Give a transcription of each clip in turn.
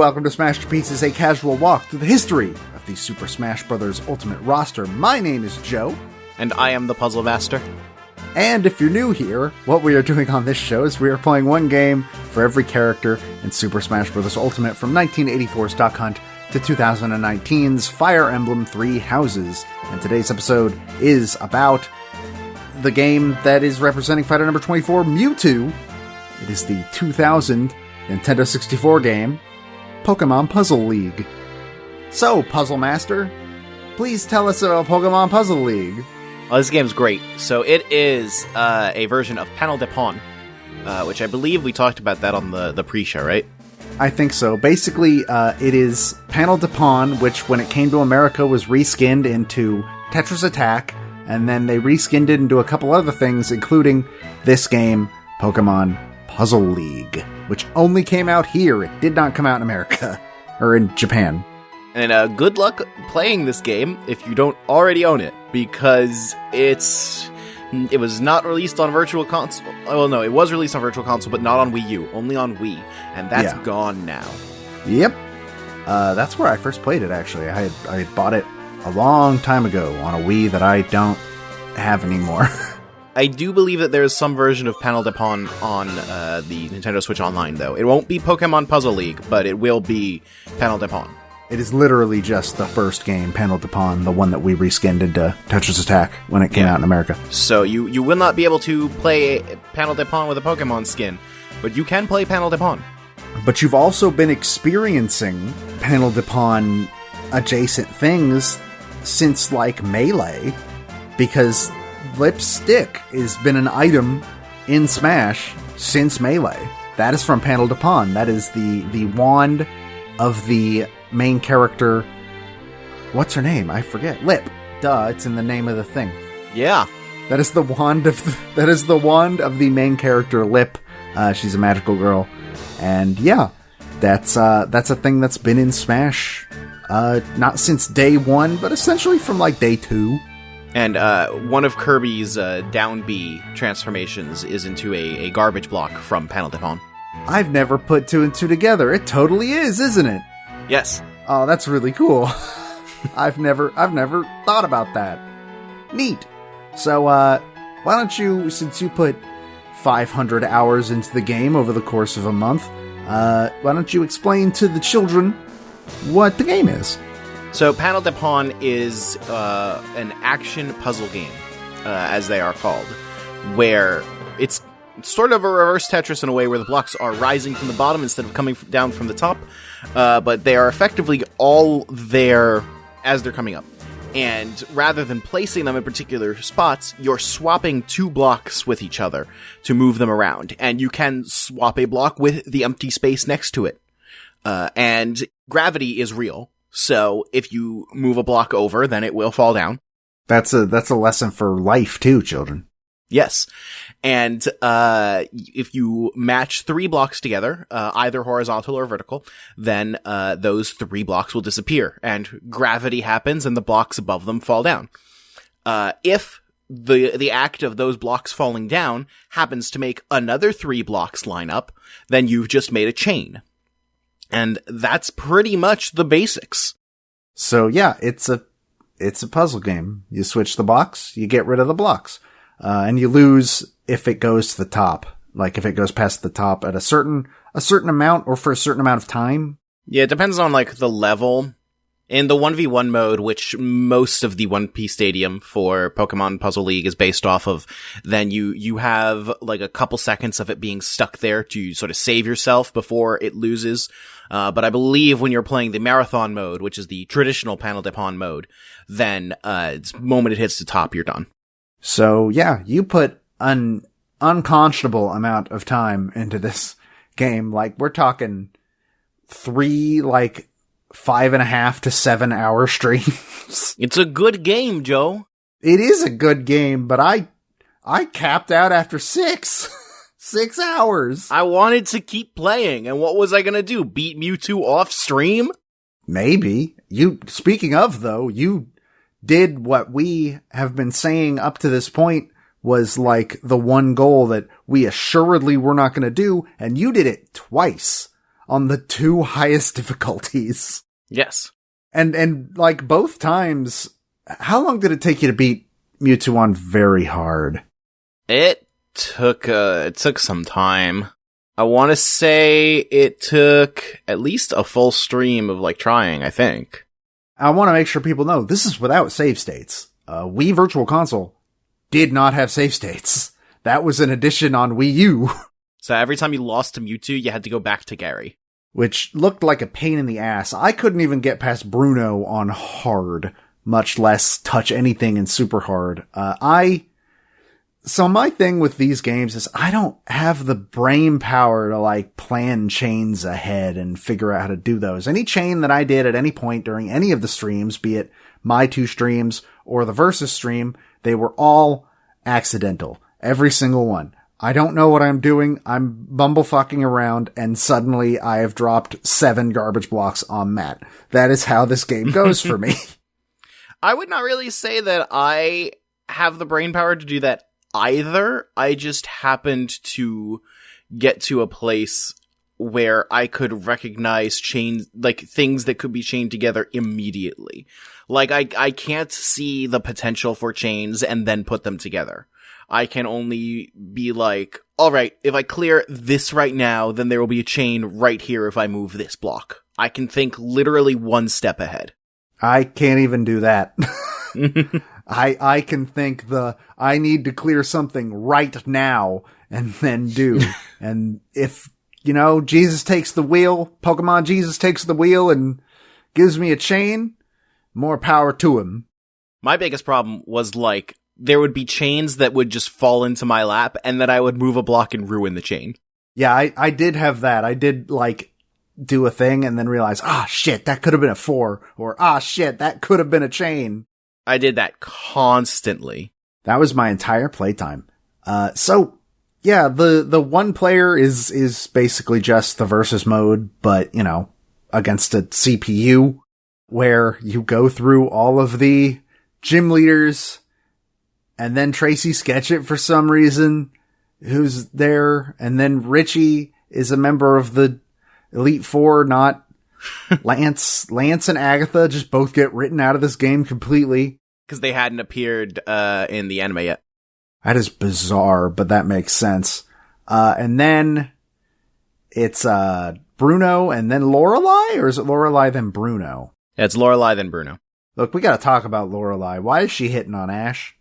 welcome to Smashterpieces, a casual walk through the history of the Super Smash Bros. Ultimate roster. My name is Joe. And I am the Puzzle Master. And if you're new here, what we are doing on this show is we are playing one game for every character in Super Smash Bros. Ultimate from 1984's Duck Hunt to 2019's Fire Emblem Three Houses. And today's episode is about the game that is representing fighter number 24, Mewtwo. It is the 2000 Nintendo 64 game, Pokémon Puzzle League. So, Puzzle Master, please tell us about Pokémon Puzzle League. Oh, this game's great. So it is a version of Panel de Pon, which I believe we talked about that on the pre-show, right? I think so. Basically, it is Panel de Pon, which when it came to America was reskinned into Tetris Attack, and then they reskinned it into a couple other things, including this game, Pokémon Puzzle League, which only came out here. It did not come out in America, or in Japan. And good luck playing this game if you don't already own it, because it was not released on Virtual Console. Well, no, it was released on Virtual Console, but not on Wii U, only on Wii, and that's gone now. Yep. That's where I first played it, actually. I had bought it a long time ago on a Wii that I don't have anymore. I do believe that there is some version of Panel de Pon on the Nintendo Switch Online, though. It won't be Pokemon Puzzle League, but it will be Panel de Pon. It is literally just the first game, Panel de Pon, the one that we reskinned into Tetris Attack when it came out in America. So you will not be able to play Panel de Pon with a Pokemon skin, but you can play Panel de Pon. But you've also been experiencing Panel de Pon adjacent things since, like, Melee, because Lipstick has been an item in Smash since Melee. That is from Panel de Pon. That is the wand of the main character. What's her name? I forget. Lip. Duh, it's in the name of the thing. Yeah. That is the wand of the main character, Lip. She's a magical girl. And yeah, that's a thing that's been in Smash not since day one, but essentially from like day two. And one of Kirby's down B transformations is into a garbage block from Panel de Pon. I've never put two and two together. It totally is, isn't it? Yes. Oh, that's really cool. I've never thought about that. Neat. So, why don't you, since you put 500 hours into the game over the course of a month, why don't you explain to the children what the game is? So, Panel de Pon is an action puzzle game, as they are called, where it's sort of a reverse Tetris in a way where the blocks are rising from the bottom instead of coming down from the top, but they are effectively all there as they're coming up. And rather than placing them in particular spots, you're swapping two blocks with each other to move them around, and you can swap a block with the empty space next to it. And gravity is real. So if you move a block over, then it will fall down. That's a lesson for life too, children. Yes. And if you match three blocks together, either horizontal or vertical, then those three blocks will disappear, and gravity happens and the blocks above them fall down. If the act of those blocks falling down happens to make another three blocks line up, then you've just made a chain. And that's pretty much the basics. So yeah, it's a puzzle game. You switch the blocks, you get rid of the blocks. And you lose if it goes to the top. Like if it goes past the top at a certain amount or for a certain amount of time. Yeah, it depends on like the level. In the 1v1 mode, which most of the 1P Stadium for Pokemon Puzzle League is based off of, then you have like a couple seconds of it being stuck there to sort of save yourself before it loses. But I believe when you're playing the Marathon mode, which is the traditional Panel de Pon mode, then the moment it hits the top, you're done. So yeah, you put an unconscionable amount of time into this game. Like we're talking 5.5 to 7 hour streams. It's a good game, Joe. It is a good game, but I capped out after 6 hours. I wanted to keep playing, and what was I gonna do? Beat Mewtwo off stream? Maybe. Speaking of though, you did what we have been saying up to this point was like the one goal that we assuredly were not going to do, and you did it twice. on the 2 highest difficulties. Yes. And like both times, how long did it take you to beat Mewtwo on very hard? It took some time. I want to say it took at least a full stream of like trying, I think. I want to make sure people know this is without save states. Wii Virtual Console did not have save states. That was an addition on Wii U. So every time you lost to Mewtwo, you had to go back to Gary. Which looked like a pain in the ass. I couldn't even get past Bruno on hard, much less touch anything in super hard. So my thing with these games is I don't have the brain power to like plan chains ahead and figure out how to do those. Any chain that I did at any point during any of the streams, be it my 2 streams or the Versus stream, they were all accidental. Every single one. I don't know what I'm doing. I'm bumblefucking around and suddenly I have dropped 7 garbage blocks on Matt. That is how this game goes for me. I would not really say that I have the brain power to do that either. I just happened to get to a place where I could recognize chains, like things that could be chained together immediately. Like I can't see the potential for chains and then put them together. I can only be like, all right, if I clear this right now, then there will be a chain right here if I move this block. I can think literally 1 step ahead. I can't even do that. I can think I need to clear something right now and then do. And if, Jesus takes the wheel, Pokemon Jesus takes the wheel and gives me a chain, more power to him. My biggest problem was like, there would be chains that would just fall into my lap and then I would move a block and ruin the chain. Yeah, I did have that. I did like do a thing and then realize, shit, that could have been a 4 or shit, that could have been a chain. I did that constantly. That was my entire playtime. So yeah, the 1 player is basically just the versus mode, but against a CPU where you go through all of the gym leaders. And then Tracy Sketchit for some reason, who's there. And then Richie is a member of the Elite Four, not Lance. Lance and Agatha just both get written out of this game completely. Because they hadn't appeared in the anime yet. That is bizarre, but that makes sense. And then it's Bruno and then Lorelei? Or is it Lorelei then Bruno? Yeah, it's Lorelei then Bruno. Look, we gotta talk about Lorelei. Why is she hitting on Ash?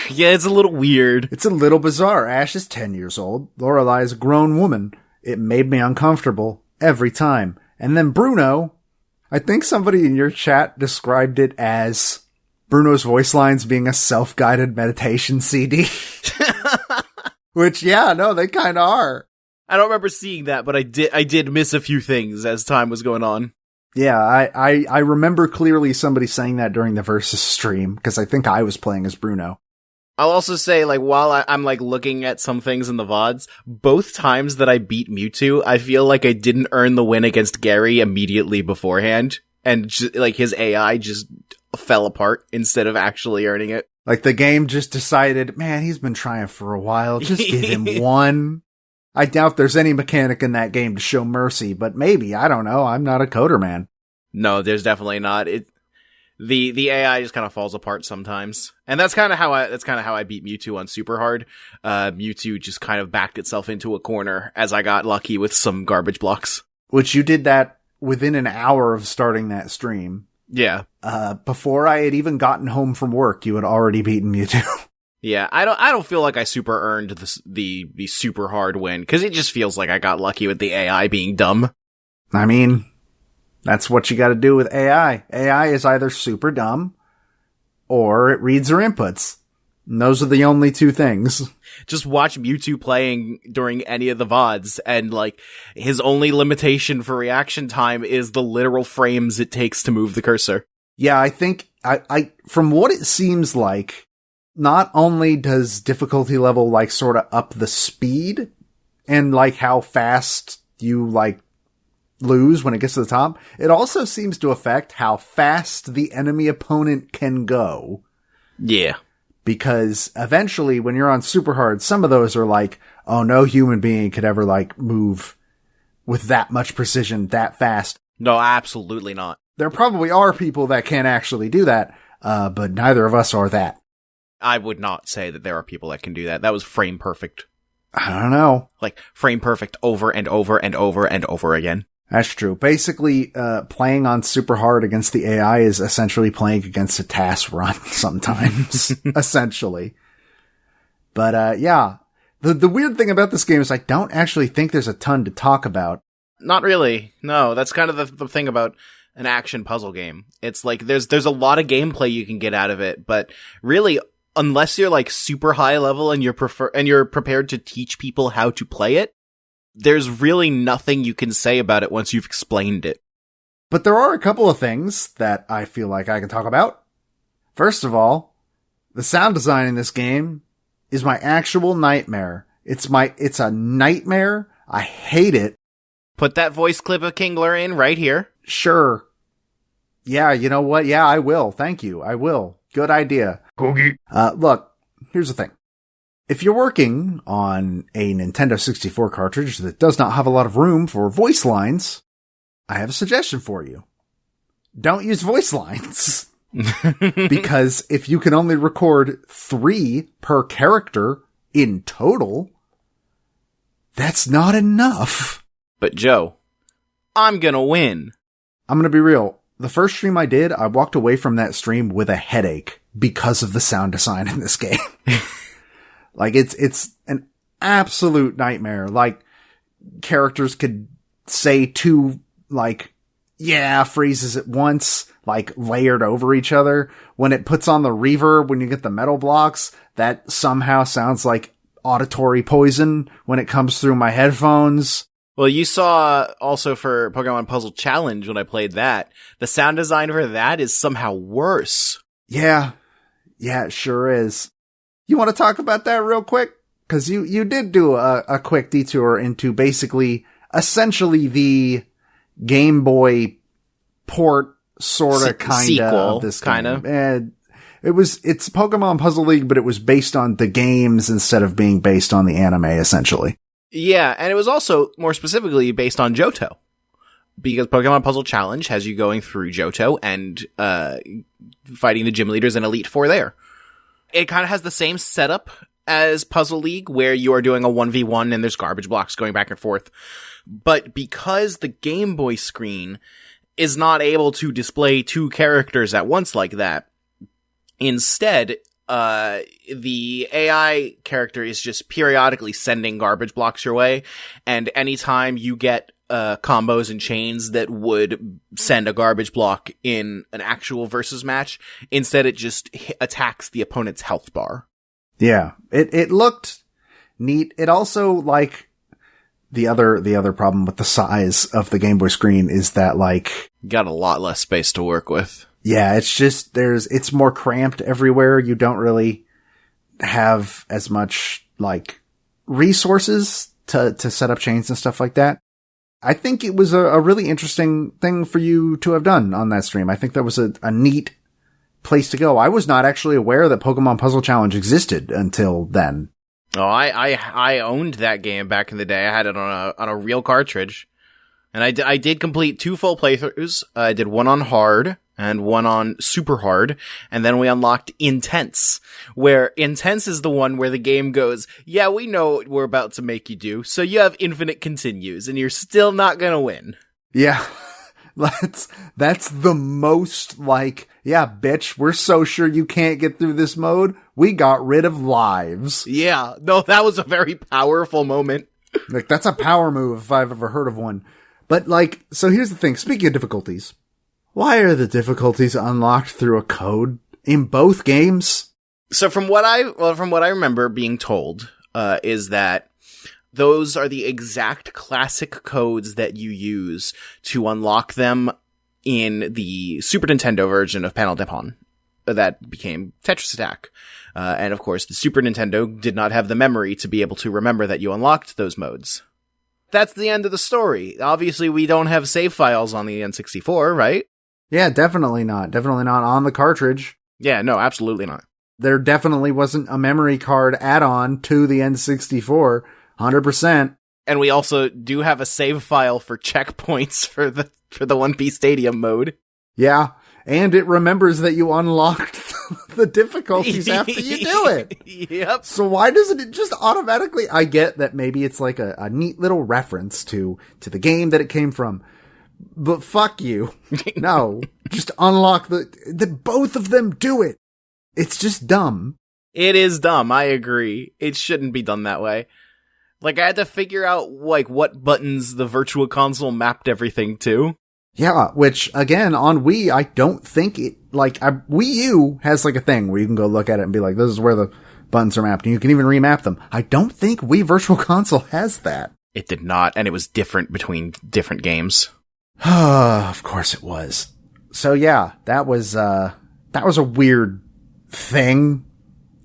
Yeah, it's a little weird. It's a little bizarre. Ash is 10 years old. Lorelei is a grown woman. It made me uncomfortable every time. And then Bruno, I think somebody in your chat described it as Bruno's voice lines being a self-guided meditation CD. Which, yeah, no, they kind of are. I don't remember seeing that, but I did miss a few things as time was going on. Yeah, I remember clearly somebody saying that during the Versus stream, because I think I was playing as Bruno. I'll also say, like, while I'm, like, looking at some things in the VODs, both times that I beat Mewtwo, I feel like I didn't earn the win against Gary immediately beforehand, and, like, his AI just fell apart instead of actually earning it. Like, the game just decided, man, he's been trying for a while, just give him 1. I doubt there's any mechanic in that game to show mercy, but maybe, I don't know, I'm not a coder man. No, there's definitely not. The AI just kind of falls apart sometimes. And that's kind of how I beat Mewtwo on super hard. Mewtwo just kind of backed itself into a corner as I got lucky with some garbage blocks. Which you did that within an hour of starting that stream. Yeah. Before I had even gotten home from work, you had already beaten Mewtwo. Yeah, I don't feel like I super earned the super hard win, because it just feels like I got lucky with the AI being dumb. I mean, that's what you gotta do with AI. AI is either super dumb, or it reads your inputs. And those are the only 2 things. Just watch Mewtwo playing during any of the VODs, and like, his only limitation for reaction time is the literal frames it takes to move the cursor. Yeah, I think, I from what it seems like, not only does difficulty level, like, sort of up the speed and, like, how fast you, like, lose when it gets to the top, it also seems to affect how fast the enemy opponent can go. Yeah. Because eventually, when you're on super hard, some of those are like, oh, no human being could ever, like, move with that much precision that fast. No, absolutely not. There probably are people that can actually do that, but neither of us are that. I would not say that there are people that can do that. That was frame perfect. I don't know. Like, frame perfect over and over and over and over again. That's true. Basically, playing on super hard against the AI is essentially playing against a task run sometimes. Essentially. But, yeah. The weird thing about this game is I don't actually think there's a ton to talk about. Not really. No, that's kind of the thing about an action puzzle game. It's like, there's a lot of gameplay you can get out of it, but really, unless you're like super high level and you're prepared to teach people how to play it, there's really nothing you can say about it once you've explained it. But there are a couple of things that I feel like I can talk about. First of all, the sound design in this game is my actual nightmare. It's a nightmare. I hate it. Put that voice clip of Kingler in right here. Sure. Yeah, you know what? Yeah, I will. Thank you. I will. Good idea. Look, here's the thing. If you're working on a Nintendo 64 cartridge that does not have a lot of room for voice lines, I have a suggestion for you. Don't use voice lines. Because if you can only record 3 per character in total, that's not enough. But Joe, I'm gonna win. I'm gonna be real. The first stream I did, I walked away from that stream with a headache because of the sound design in this game. Like, it's an absolute nightmare. Like, characters could say 2, like, yeah phrases at once, like, layered over each other. When it puts on the reverb, when you get the metal blocks, that somehow sounds like auditory poison when it comes through my headphones. Well, you saw also for Pokemon Puzzle Challenge when I played that, the sound design for that is somehow worse. Yeah. Yeah, it sure is. You want to talk about that real quick? Because you did do a quick detour into basically, essentially the Game Boy port, sorta, kinda, of this game. Kinda. It's Pokemon Puzzle League, but it was based on the games instead of being based on the anime, essentially. Yeah, and it was also more specifically based on Johto. Because Pokemon Puzzle Challenge has you going through Johto and fighting the gym leaders in Elite Four there. It kind of has the same setup as Puzzle League, where you are doing a 1v1 and there's garbage blocks going back and forth. But because the Game Boy screen is not able to display 2 characters at once like that, instead, the AI character is just periodically sending garbage blocks your way, and anytime you get combos and chains that would send a garbage block in an actual versus match, instead it just attacks the opponent's health bar. Yeah, it looked neat. It also, like, the other problem with the size of the Game Boy screen is that, like, got a lot less space to work with. Yeah, it's just, it's more cramped everywhere. You don't really have as much, like, resources to set up chains and stuff like that. I think it was a really interesting thing for you to have done on that stream. I think that was a neat place to go. I was not actually aware that Pokemon Puzzle Challenge existed until then. Oh, I owned that game back in the day. I had it on a real cartridge. And I did complete 2 full playthroughs. I did one on hard and one on super hard, and then we unlocked Intense, where Intense is the one where the game goes, yeah, we know what we're about to make you do, so you have infinite continues, and you're still not gonna win. Yeah, that's the most, like, yeah, bitch, we're so sure you can't get through this mode, we got rid of lives. Yeah, no, that was a very powerful moment. Like, that's a power move if I've ever heard of one. But, like, so here's the thing, speaking of difficulties, why are the difficulties unlocked through a code in both games? So from what I remember being told, is that those are the exact classic codes that you use to unlock them in the Super Nintendo version of Panel de Pon that became Tetris Attack. And of course, the Super Nintendo did not have the memory to be able to remember that you unlocked those modes. That's the end of the story. Obviously, we don't have save files on the N64, right? Yeah, definitely not. Definitely not on the cartridge. Yeah, no, absolutely not. There definitely wasn't a memory card add-on to the N64. 100%. And we also do have a save file for checkpoints for the One Piece Stadium mode. Yeah, and it remembers that you unlocked the difficulties after you do it. Yep. So why doesn't it just automatically... I get that maybe it's like a neat little reference to the game that it came from. But fuck you. No, just unlock both of them do it. It's just dumb. It is dumb, I agree. It shouldn't be done that way. Like, I had to figure out, like, what buttons the Virtual Console mapped everything to. Yeah, which, again, on Wii, I don't think it, like, Wii U has, like, a thing where you can go look at it and be like, this is where the buttons are mapped, and you can even remap them. I don't think Wii Virtual Console has that. It did not, and it was different between different games. Of course it was. So, yeah, that was a weird thing.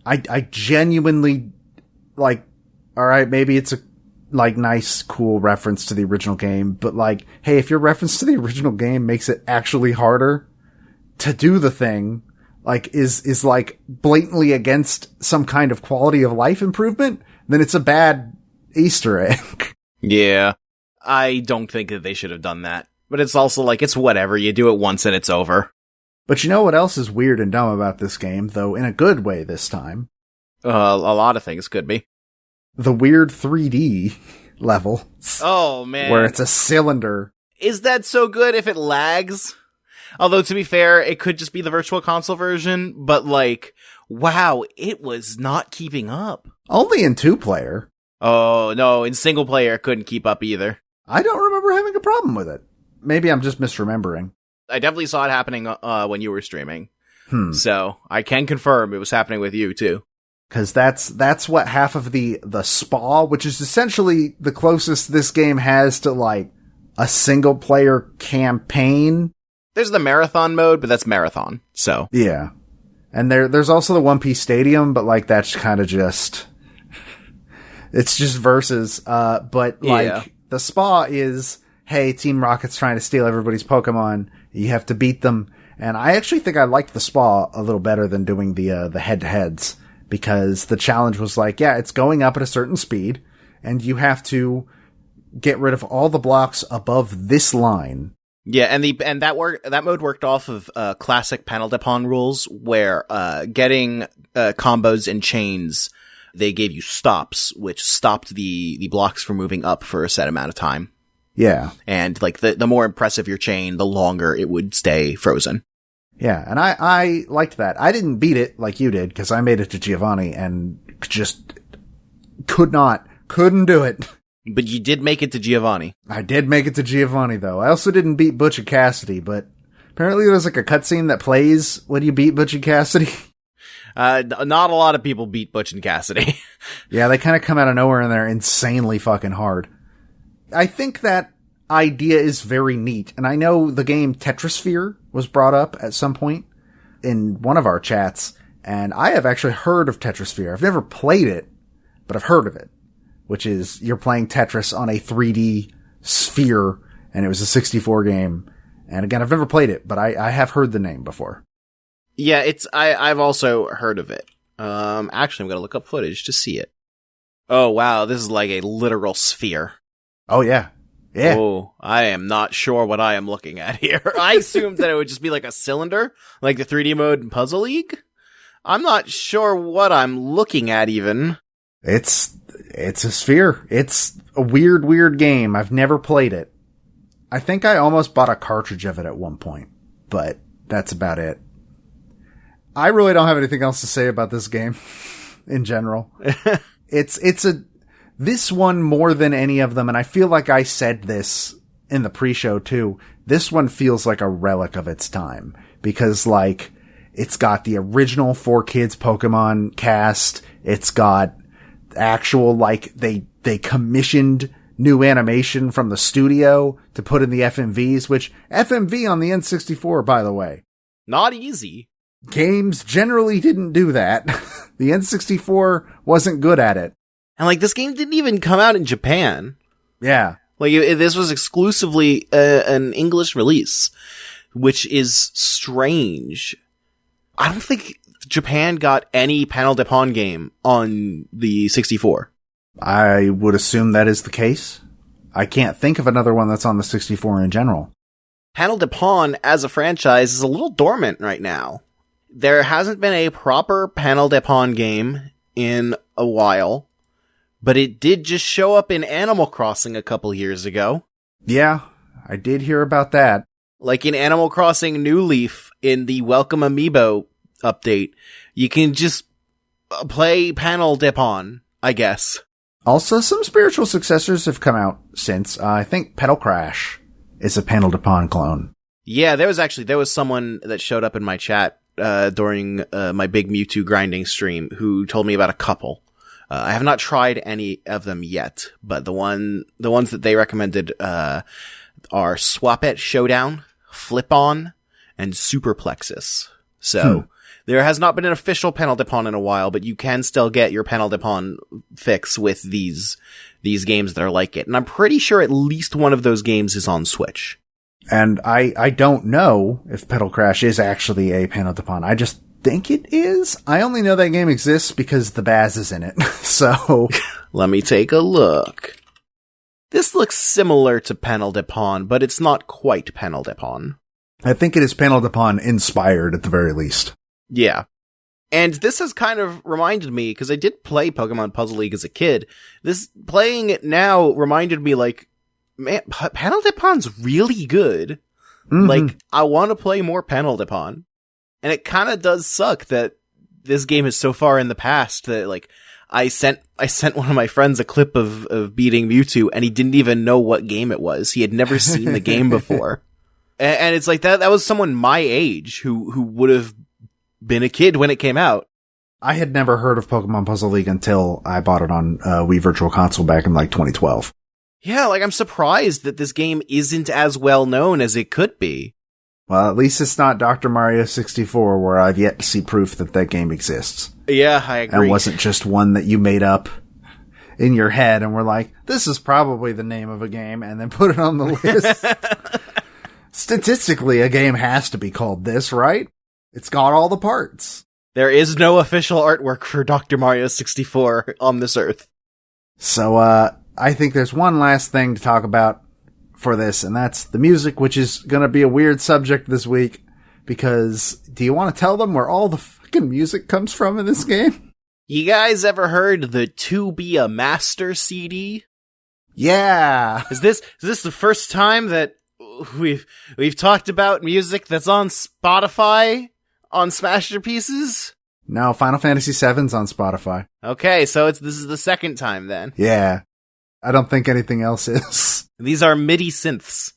I genuinely, like, alright, maybe it's a, like, nice, cool reference to the original game, but, like, hey, if your reference to the original game makes it actually harder to do the thing, like, is like, blatantly against some kind of quality of life improvement, then it's a bad Easter egg. Yeah. I don't think that they should have done that. But it's also like, it's whatever, you do it once and it's over. But you know what else is weird and dumb about this game, though in a good way this time? A lot of things could be. The weird 3D level. Oh, man. Where it's a cylinder. Is that so good if it lags? Although, to be fair, it could just be the Virtual Console version, but, like, wow, it was not keeping up. Only in 2-player. Oh, no, in single player, it couldn't keep up either. I don't remember having a problem with it. Maybe I'm just misremembering. I definitely saw it happening when you were streaming. So, I can confirm it was happening with you, too. Because that's what half of the spa, which is essentially the closest this game has to, like, a single-player campaign. There's the marathon mode, but that's marathon, so. Yeah. And there's also the One Piece Stadium, but, like, that's kind of just... It's just versus, but, like, the spa is, hey, Team Rocket's trying to steal everybody's Pokemon, you have to beat them. And I actually think I liked the spa a little better than doing the head-to-heads. Because the challenge was like, yeah, it's going up at a certain speed, and you have to get rid of all the blocks above this line. Yeah, and that mode worked off of classic Panel de Pon rules, where getting combos and chains, they gave you stops, which stopped the blocks from moving up for a set amount of time. Yeah. And like the more impressive your chain, the longer it would stay frozen. Yeah, and I liked that. I didn't beat it like you did, because I made it to Giovanni and just couldn't do it. But you did make it to Giovanni. I did make it to Giovanni, though. I also didn't beat Butch and Cassidy, but apparently there's like a cutscene that plays when you beat Butch and Cassidy. Not a lot of people beat Butch and Cassidy. Yeah, they kind of come out of nowhere and they're insanely fucking hard. I think that idea is very neat, and I know the game Tetrisphere was brought up at some point in one of our chats, and I have actually heard of Tetrisphere. I've never played it, but I've heard of it, which is you're playing Tetris on a 3D sphere, and it was a 64 game. And again, I've never played it, but I have heard the name before. Yeah, I've also heard of it. Actually, I'm gonna look up footage to see it. Oh wow, this is like a literal sphere. Oh yeah. Yeah. Oh, I am not sure what I am looking at here. I assumed that it would just be like a cylinder, like the 3D mode in Puzzle League. I'm not sure what I'm looking at even. It's a sphere. It's a weird game. I've never played it. I think I almost bought a cartridge of it at one point, but that's about it. I really don't have anything else to say about this game in general. This one more than any of them, and I feel like I said this in the pre-show too, this one feels like a relic of its time. Because, like, it's got the original 4Kids Pokemon cast, it's got actual, like, they commissioned new animation from the studio to put in the FMVs, which, FMV on the N64, by the way. Not easy. Games generally didn't do that. The N64 wasn't good at it. And, like, this game didn't even come out in Japan. Yeah. Like, this was exclusively an English release, which is strange. I don't think Japan got any Panel de Pon game on the 64. I would assume that is the case. I can't think of another one that's on the 64 in general. Panel de Pon, as a franchise, is a little dormant right now. There hasn't been a proper Panel de Pon game in a while, but it did just show up in Animal Crossing a couple years ago. Yeah, I did hear about that. Like in Animal Crossing New Leaf, in the Welcome Amiibo update, you can just play Panel de Pon, I guess. Also, some spiritual successors have come out since. I think Pedal Crash is a Panel de Pon clone. Yeah, there was someone that showed up in my chat during my big Mewtwo grinding stream who told me about a couple. I have not tried any of them yet, but the ones that they recommended are Swap It Showdown, Flip On, and Superplexus. So there has not been an official Panel de Pon in a while, but you can still get your Panel de Pon fix with these games that are like it. And I'm pretty sure at least one of those games is on Switch. And I don't know if Pedal Crash is actually a Panel de Pon. I just think it is. I only know that game exists because the Baz is in it. So let me take a look. This looks similar to Panel de Pon, but it's not quite Panel de Pon. I think it is Panel de Pon inspired at the very least. Yeah. And this has kind of reminded me, because I did play Pokemon Puzzle League as a kid. Playing it now reminded me, like, man, Panel de Pon's really good. Mm-hmm. Like, I want to play more Panel de Pon. And it kind of does suck that this game is so far in the past that, like, I sent one of my friends a clip of beating Mewtwo, and he didn't even know what game it was. He had never seen the game before. And it's like, that was someone my age who would have been a kid when it came out. I had never heard of Pokemon Puzzle League until I bought it on Wii Virtual Console back in, like, 2012. Yeah, like, I'm surprised that this game isn't as well known as it could be. Well, at least it's not Dr. Mario 64, where I've yet to see proof that game exists. Yeah, I agree. And wasn't just one that you made up in your head and were like, this is probably the name of a game, and then put it on the list. Statistically, a game has to be called this, right? It's got all the parts. There is no official artwork for Dr. Mario 64 on this earth. So, I think there's one last thing to talk about for this, and that's the music, which is going to be a weird subject this week, because do you want to tell them where all the fucking music comes from in this game? You guys ever heard the To Be a Master CD? Yeah. Is this the first time that we've talked about music that's on Spotify on Smashterpieces? No, Final Fantasy VII's on Spotify. Okay, so this is the second time then. Yeah. I don't think anything else is. These are MIDI synths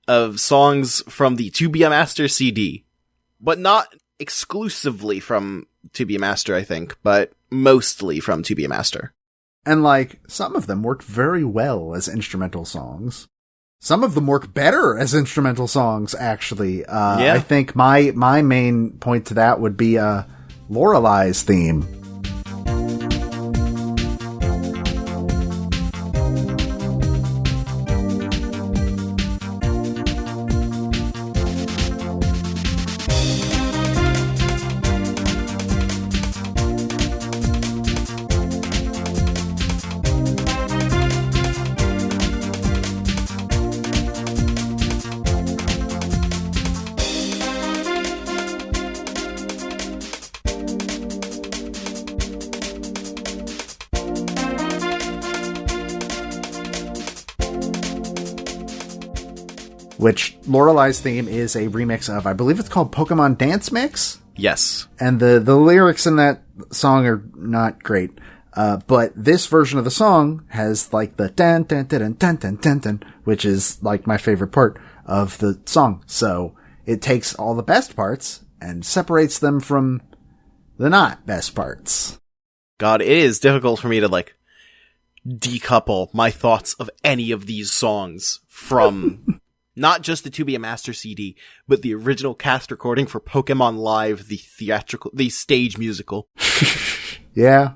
of songs from the To Be a Master CD. But not exclusively from To Be a Master, I think, but mostly from To Be a Master. And, like, some of them work very well as instrumental songs. Some of them work better as instrumental songs, actually. Yeah. I think my main point to that would be Lorelei's theme. Which Lorelei's theme is a remix of, I believe it's called Pokemon Dance Mix? Yes. And the lyrics in that song are not great. But this version of the song has like the dun dun dun dun dun dun dun, which is like my favorite part of the song. So it takes all the best parts and separates them from the not best parts. God, it is difficult for me to like decouple my thoughts of any of these songs from not just the To Be a Master CD, but the original cast recording for Pokemon Live, the stage musical. Yeah.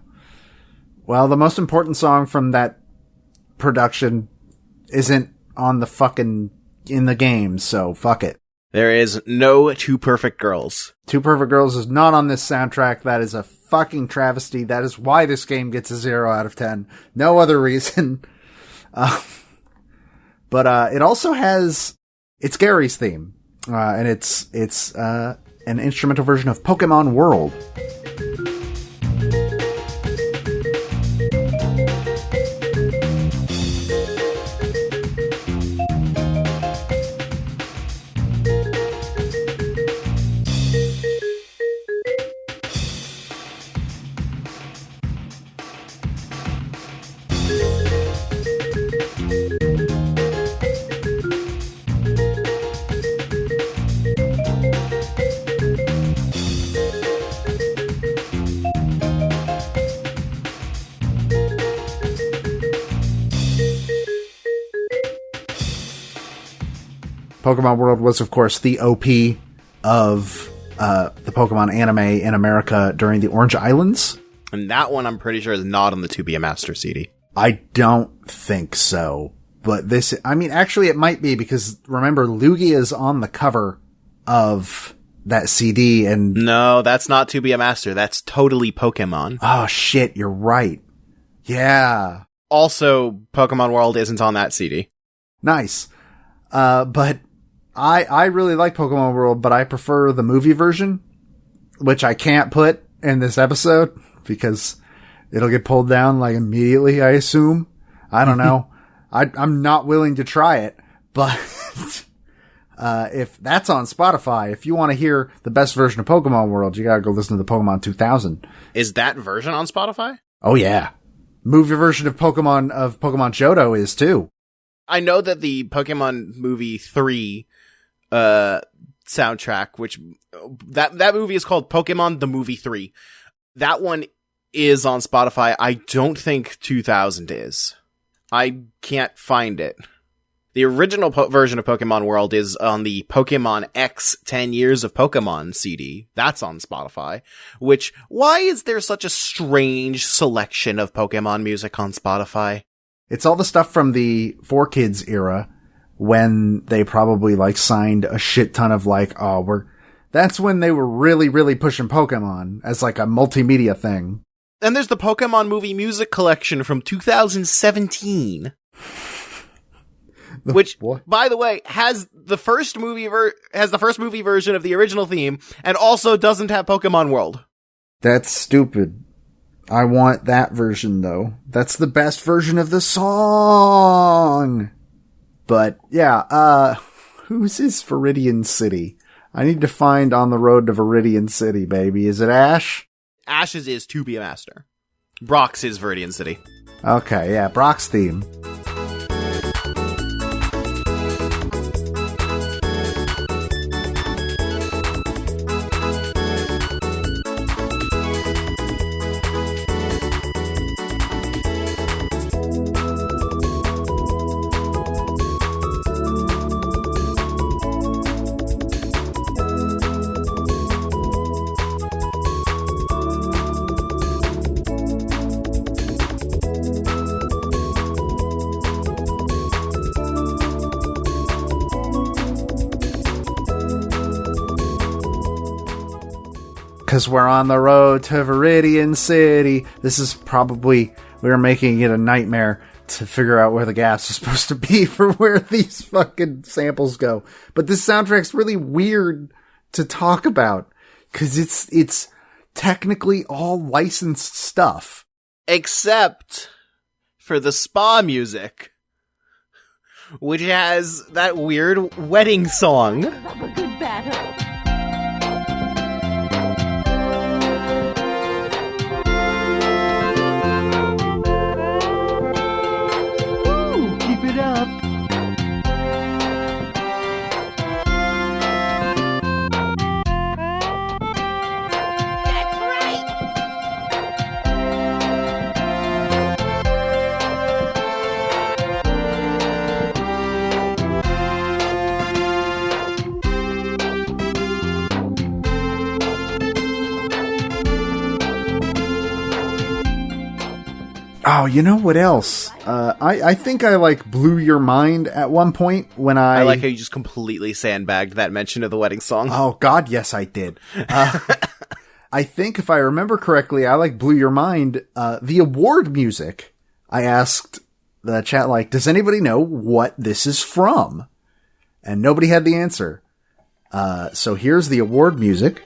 Well, the most important song from that production isn't on the fucking in the game, so fuck it. There is no Two Perfect Girls. Two Perfect Girls is not on this soundtrack. That is a fucking travesty. That is why this game gets a 0 out of 10. No other reason. But it also has, it's Gary's theme. And it's an instrumental version of Pokémon World. Pokemon World was, of course, the OP of the Pokemon anime in America during the Orange Islands. And that one, I'm pretty sure, is not on the To Be a Master CD. I don't think so. But this, I mean, actually it might be, because remember, Lugia is on the cover of that CD, and... No, that's not To Be a Master. That's totally Pokemon. Oh, shit, you're right. Yeah. Also, Pokemon World isn't on that CD. Nice. But I really like Pokemon World, but I prefer the movie version, which I can't put in this episode because it'll get pulled down like immediately, I assume. I don't know. I'm not willing to try it, but if that's on Spotify, if you want to hear the best version of Pokemon World, you gotta go listen to the Pokemon 2000. Is that version on Spotify? Oh yeah. Movie version of Pokemon Johto is too. I know that the Pokemon movie 3 soundtrack, which that movie is called Pokemon the Movie 3. That one is on Spotify. I don't think 2000 is. I can't find it. The original version of Pokemon World is on the Pokemon X 10 Years of Pokemon CD. That's on Spotify. Which, why is there such a strange selection of Pokemon music on Spotify? It's all the stuff from the 4Kids era when they probably like signed a shit ton of like, that's when they were really, really pushing Pokemon as like a multimedia thing. And there's the Pokemon movie music collection from 2017. Which, by the way, has the first movie version of the original theme and also doesn't have Pokemon World. That's stupid. I want that version, though. That's the best version of the song! But, yeah, whose is Viridian City? I need to find On the Road to Viridian City, baby. Is it Ash? Ash's is To Be a Master. Brock's is Viridian City. Okay, yeah, Brock's theme. Because we're on the road to Viridian City. This is probably, we were making it a nightmare to figure out where the gas is supposed to be for where these fucking samples go. But this soundtrack's really weird to talk about because it's technically all licensed stuff. Except for the spa music, which has that weird wedding song. Have a good battle. Oh, you know what else? I think I, blew your mind at one point when I like how you just completely sandbagged that mention of the wedding song. Oh, God, yes, I did. I think, if I remember correctly, I, blew your mind. The award music, I asked the chat, does anybody know what this is from? And nobody had the answer. So here's the award music.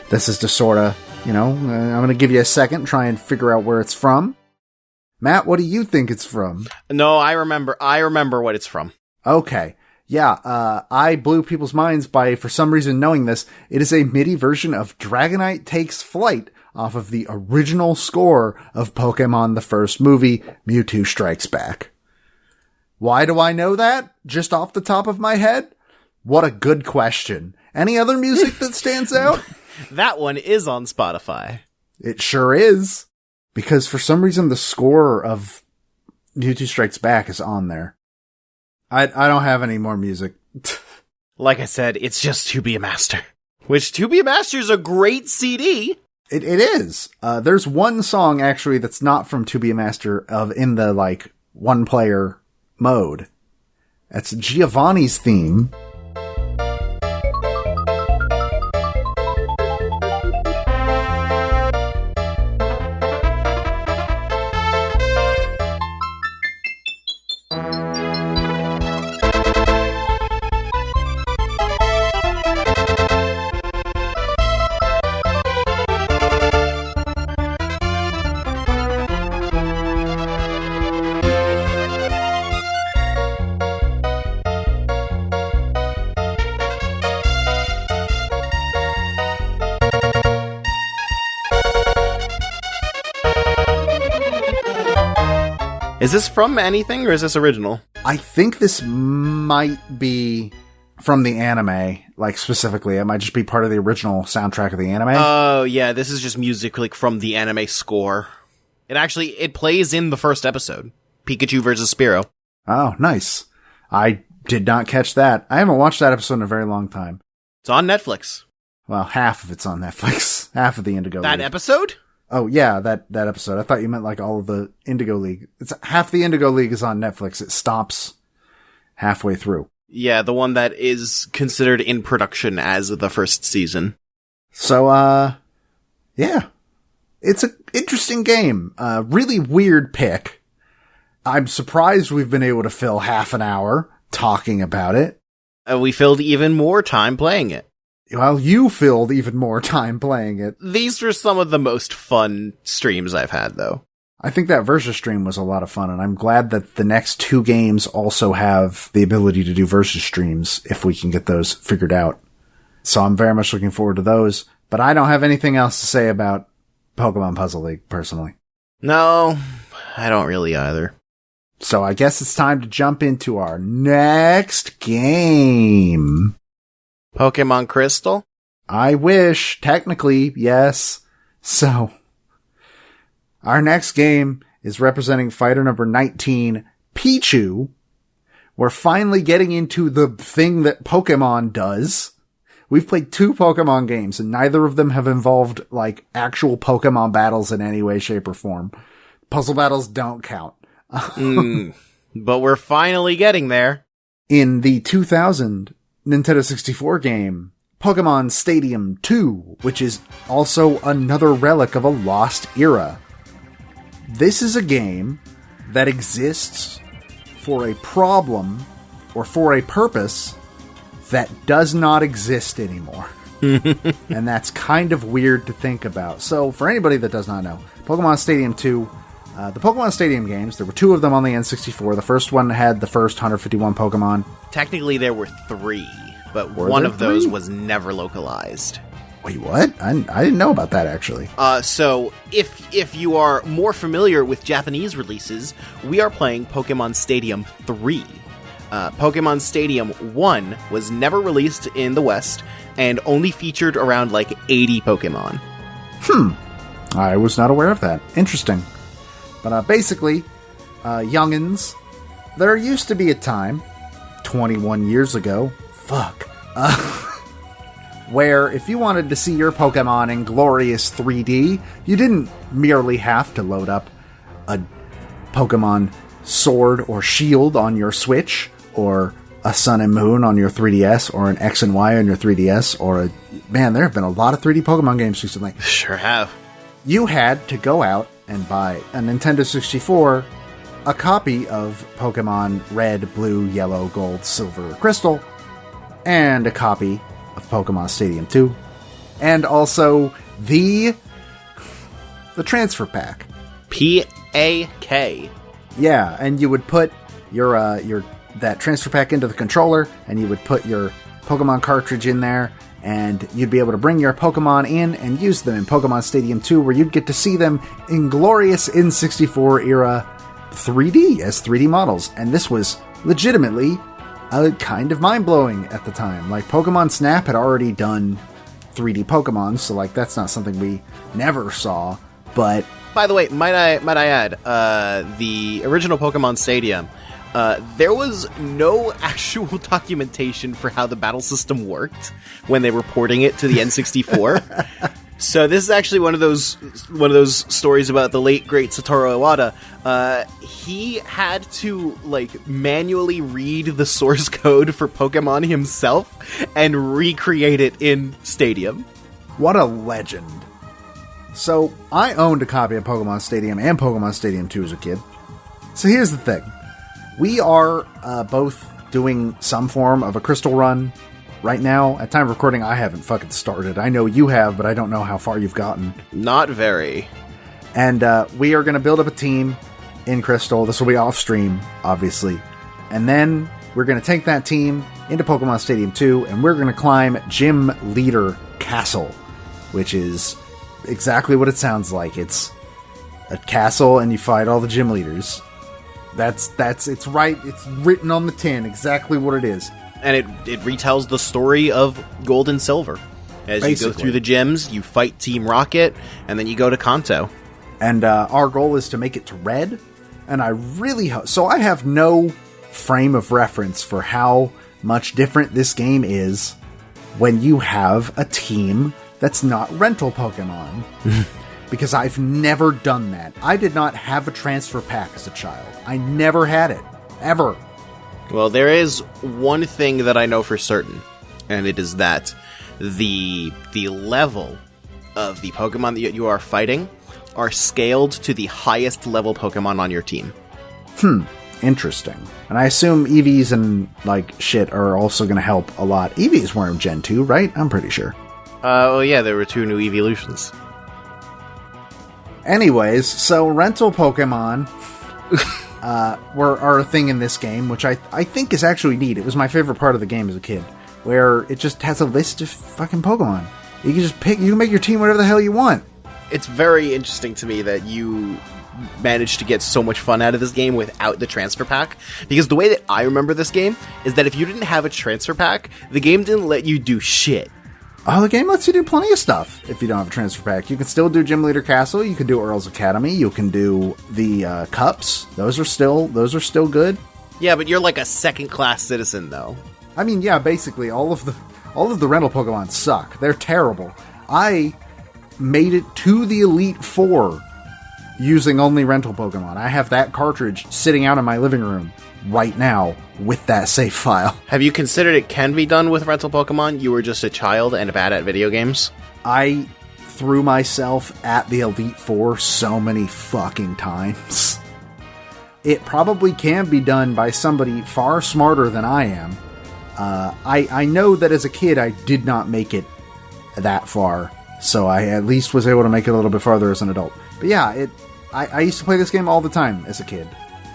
This is just sort of, I'm going to give you a second, try and figure out where it's from. Matt, what do you think it's from? No, I remember what it's from. Okay. Yeah, I blew people's minds by, for some reason, knowing this. It is a MIDI version of Dragonite Takes Flight off of the original score of Pokemon the first movie, Mewtwo Strikes Back. Why do I know that? Just off the top of my head? What a good question. Any other music that stands out? That one is on Spotify. It sure is. Because for some reason the score of Mewtwo Strikes Back is on there. I don't have any more music. Like I said, it's just To Be a Master. Which, To Be a Master is a great CD. It is. There's one song, actually, that's not from To Be a Master in the, one-player mode. That's Giovanni's theme. Is this from anything, or is this original? I think this might be from the anime, specifically. It might just be part of the original soundtrack of the anime. Oh, yeah, this is just music, from the anime score. It plays in the first episode. Pikachu versus Spearow. Oh, nice. I did not catch that. I haven't watched that episode in a very long time. It's on Netflix. Well, half of it's on Netflix. Half of the Indigo League. That episode? Oh, yeah, that episode. I thought you meant all of the Indigo League. It's half the Indigo League is on Netflix. It stops halfway through. Yeah, the one that is considered in production as the first season. So, yeah. It's an interesting game. Really weird pick. I'm surprised we've been able to fill half an hour talking about it. We filled even more time playing it. Well, you filled even more time playing it. These were some of the most fun streams I've had, though. I think that Versus stream was a lot of fun, and I'm glad that the next two games also have the ability to do Versus streams, if we can get those figured out. So I'm very much looking forward to those, but I don't have anything else to say about Pokemon Puzzle League, personally. No, I don't really either. So I guess it's time to jump into our next game. Pokemon Crystal? I wish. Technically, yes. So, our next game is representing fighter number 19, Pichu. We're finally getting into the thing that Pokemon does. We've played 2 Pokemon games, and neither of them have involved, actual Pokemon battles in any way, shape, or form. Puzzle battles don't count. But we're finally getting there. In the 2000 Nintendo 64 game, Pokémon Stadium 2, which is also another relic of a lost era. This is a game that exists for a problem or for a purpose that does not exist anymore. And that's kind of weird to think about. So for anybody that does not know, Pokémon Stadium 2, the Pokémon Stadium games, there were 2 of them on the N64. The first one had the first 151 Pokémon. Technically there were 3, but Were one there of those 3? was never localized. Wait, what? I didn't know about that, actually. So if you are more familiar with Japanese releases, we are playing Pokémon Stadium 3. Pokémon Stadium 1 was never released in the West and only featured around like 80 Pokémon. I was not aware of that. Interesting. But basically, youngins, there used to be a time, 21 years ago, where if you wanted to see your Pokemon in glorious 3D, you didn't merely have to load up a Pokemon Sword or Shield on your Switch, or a Sun and Moon on your 3DS, or an X and Y on your 3DS, or man, there have been a lot of 3D Pokemon games recently. Sure have. You had to go out and buy a Nintendo 64, a copy of Pokemon Red, Blue, Yellow, Gold, Silver, Crystal, and a copy of Pokemon Stadium 2, and also the transfer pack. PAK. Yeah, and you would put your that transfer pack into the controller, and you would put your Pokemon cartridge in there, and you'd be able to bring your Pokemon in and use them in Pokemon Stadium 2, where you'd get to see them in glorious N64 era 3D as 3D models. And this was legitimately kind of mind-blowing at the time. Like, Pokemon Snap had already done 3D Pokemon, so like that's not something we never saw. But by the way, might I add, the original Pokemon Stadium, there was no actual documentation for how the battle system worked when they were porting it to the N64. So this is actually one of those stories about the late great Satoru Iwata. He had to like manually read the source code for Pokemon himself and recreate it in Stadium. What a legend. So I owned a copy of Pokemon Stadium and Pokemon Stadium 2 as a kid. So here's the thing. We are both doing some form of a crystal run right now. At time of recording, I haven't fucking started. I know you have, but I don't know how far you've gotten. Not very. And we are going to build up a team in Crystal. This will be off stream, obviously. And then we're going to take that team into Pokemon Stadium 2, and we're going to climb Gym Leader Castle, which is exactly what it sounds like. It's a castle, and you fight all the gym leaders. It's right. It's written on the tin, exactly what it is. And it retells the story of Gold and Silver. As Basically. You go through the gyms, you fight Team Rocket, and then you go to Kanto. And our goal is to make it to Red. And I really hope... So I have no frame of reference for how much different this game is when you have a team that's not rental Pokemon. Because I've never done that. I did not have a transfer pack as a child. I never had it. Ever. Well, there is one thing that I know for certain, and it is that the level of the Pokemon that you are fighting are scaled to the highest level Pokemon on your team. Interesting. And I assume EVs and, like, shit are also going to help a lot. EVs were in Gen 2, right? I'm pretty sure. Oh yeah, there were 2 new evolutions. Anyways, so rental Pokemon are a thing in this game, which I think is actually neat. It was my favorite part of the game as a kid, where it just has a list of fucking Pokemon. You can just pick, you can make your team whatever the hell you want. It's very interesting to me that you managed to get so much fun out of this game without the transfer pack, because the way that I remember this game is that if you didn't have a transfer pack, the game didn't let you do shit. Oh, the game lets you do plenty of stuff if you don't have a transfer pack. You can still do Gym Leader Castle, you can do Earl's Academy, you can do the Cups. Those are still good. Yeah, but you're like a second-class citizen, though. I mean, yeah, basically all of the rental Pokemon suck. They're terrible. I made it to the Elite Four using only rental Pokemon. I have that cartridge sitting out in my living room right now with that save file. Have you considered it can be done with rental Pokemon? You were just a child and bad at video games? I threw myself at the Elite Four so many fucking times. It probably can be done by somebody far smarter than I am. I know that as a kid I did not make it that far, so I at least was able to make it a little bit farther as an adult. But yeah, I used to play this game all the time as a kid.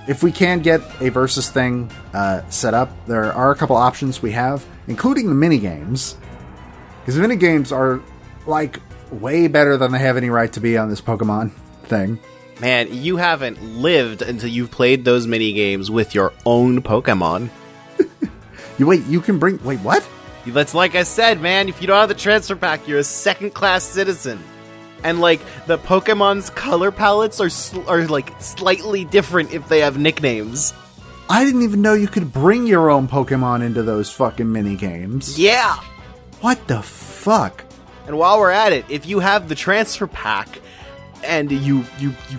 if we can get a versus thing set up, there are a couple options we have, including the minigames. Because the minigames are, like, way better than they have any right to be on this Pokemon thing. Man, you haven't lived until you've played those minigames with your own Pokemon. Wait, what? That's like I said, man, if you don't have the transfer pack, you're a second-class citizen. And, like, the Pokemon's color palettes are like, slightly different if they have nicknames. I didn't even know you could bring your own Pokemon into those fucking minigames. Yeah! What the fuck? And while we're at it, if you have the transfer pack and you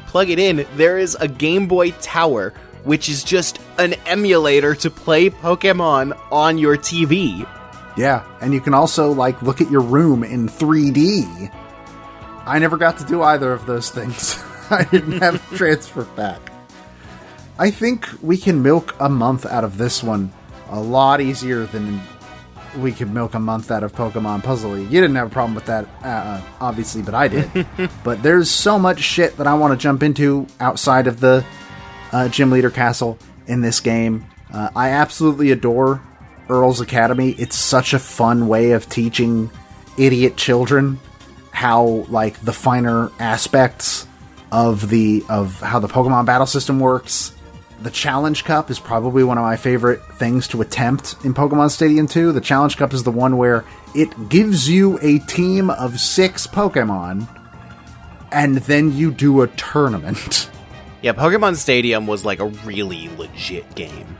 plug it in, there is a Game Boy Tower, which is just an emulator to play Pokemon on your TV. Yeah, and you can also, like, look at your room in 3D. I never got to do either of those things. I didn't have a transfer pack. I think we can milk a month out of this one a lot easier than we could milk a month out of Pokemon Puzzle League. You didn't have a problem with that, obviously, but I did. But there's so much shit that I want to jump into outside of the Gym Leader Castle in this game. I absolutely adore Earl's Academy. It's such a fun way of teaching idiot children how, like, the finer aspects of how the Pokemon battle system works. The Challenge Cup is probably one of my favorite things to attempt in Pokemon Stadium 2. The Challenge Cup is the one where it gives you a team of 6 Pokemon, and then you do a tournament. Yeah, Pokemon Stadium was like a really legit game.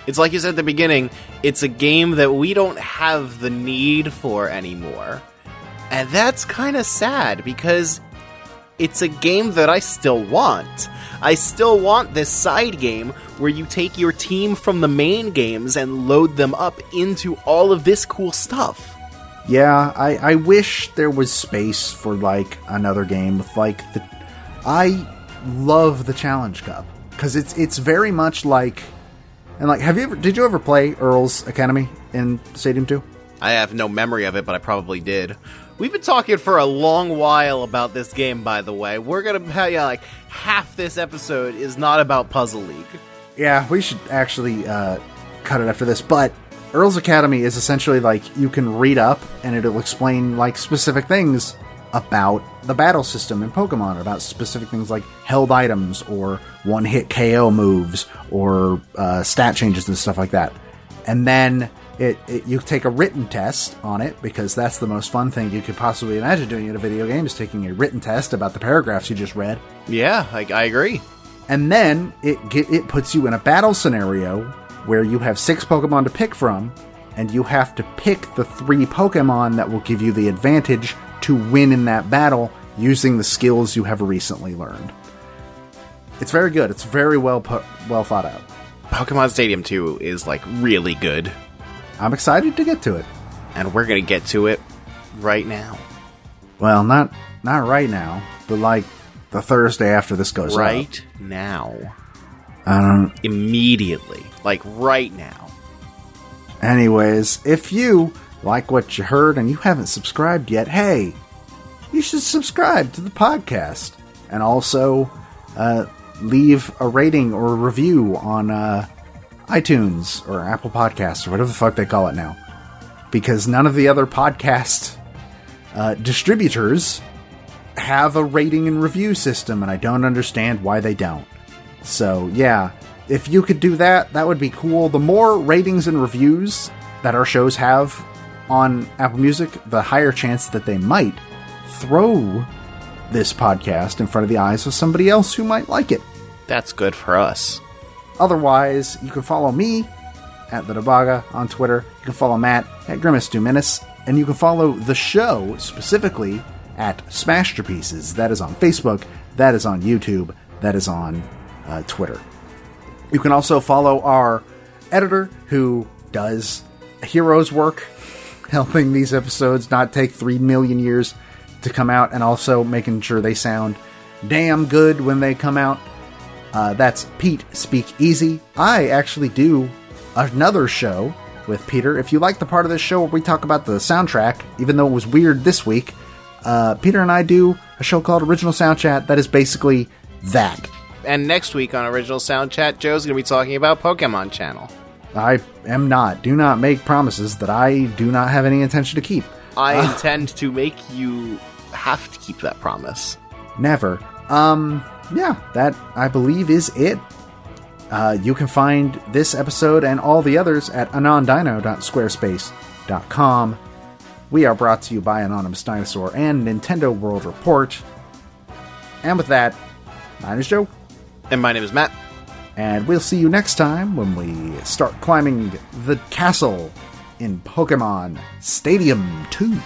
It's like you said at the beginning, it's a game that we don't have the need for anymore. And that's kind of sad, because it's a game that I still want. I still want this side game where you take your team from the main games and load them up into all of this cool stuff. Yeah, I wish there was space for, like, another game with, like, I love the Challenge Cup, because it's very much like, and, like, did you ever play Earl's Academy in Stadium 2? I have no memory of it, but I probably did. We've been talking for a long while about this game, by the way. We're gonna have, like, half this episode is not about Puzzle League. Yeah, we should actually cut it after this, but Earl's Academy is essentially, like, you can read up and it'll explain, like, specific things about the battle system in Pokemon, about specific things like held items or one-hit KO moves or stat changes and stuff like that. And then you take a written test on it, because that's the most fun thing you could possibly imagine doing in a video game, is taking a written test about the paragraphs you just read. Yeah, I agree. And then it puts you in a battle scenario where you have 6 Pokemon to pick from, and you have to pick the 3 Pokemon that will give you the advantage to win in that battle using the skills you have recently learned. It's very good. It's very well thought out. Pokemon Stadium 2 is, like, really good. I'm excited to get to it. And we're gonna get to it right now. Well, not right now, but, like, the Thursday after this goes up. Right now. I don't... Immediately. Like, right now. Anyways, if you like what you heard and you haven't subscribed yet, hey, you should subscribe to the podcast. And also, leave a rating or a review on iTunes or Apple Podcasts or whatever the fuck they call it now. Because none of the other podcast distributors have a rating and review system, and I don't understand why they don't. So, yeah, if you could do that, that would be cool. The more ratings and reviews that our shows have on Apple Music, the higher chance that they might throw this podcast in front of the eyes of somebody else who might like it. That's good for us. Otherwise, you can follow me at the Debaga on Twitter. You can follow Matt at Grimace2Menace, and you can follow the show specifically at Smashterpieces. That is on Facebook, that is on YouTube, that is on Twitter. You can also follow our editor, who does heroes work, helping these episodes not take 3 million years to come out, and also making sure they sound damn good when they come out. That's Pete Speak Easy. I actually do another show with Peter. If you like the part of this show where we talk about the soundtrack, even though it was weird this week, Peter and I do a show called Original Sound Chat that is basically that. And next week on Original Sound Chat, Joe's going to be talking about Pokemon Channel. I am not. Do not make promises that I do not have any intention to keep. I intend to make you have to keep that promise. Never. Yeah, that, I believe, is it. You can find this episode and all the others at anondino.squarespace.com. We are brought to you by Anonymous Dinosaur and Nintendo World Report. And with that, my name is Joe. And my name is Matt. And we'll see you next time when we start climbing the castle in Pokémon Stadium 2.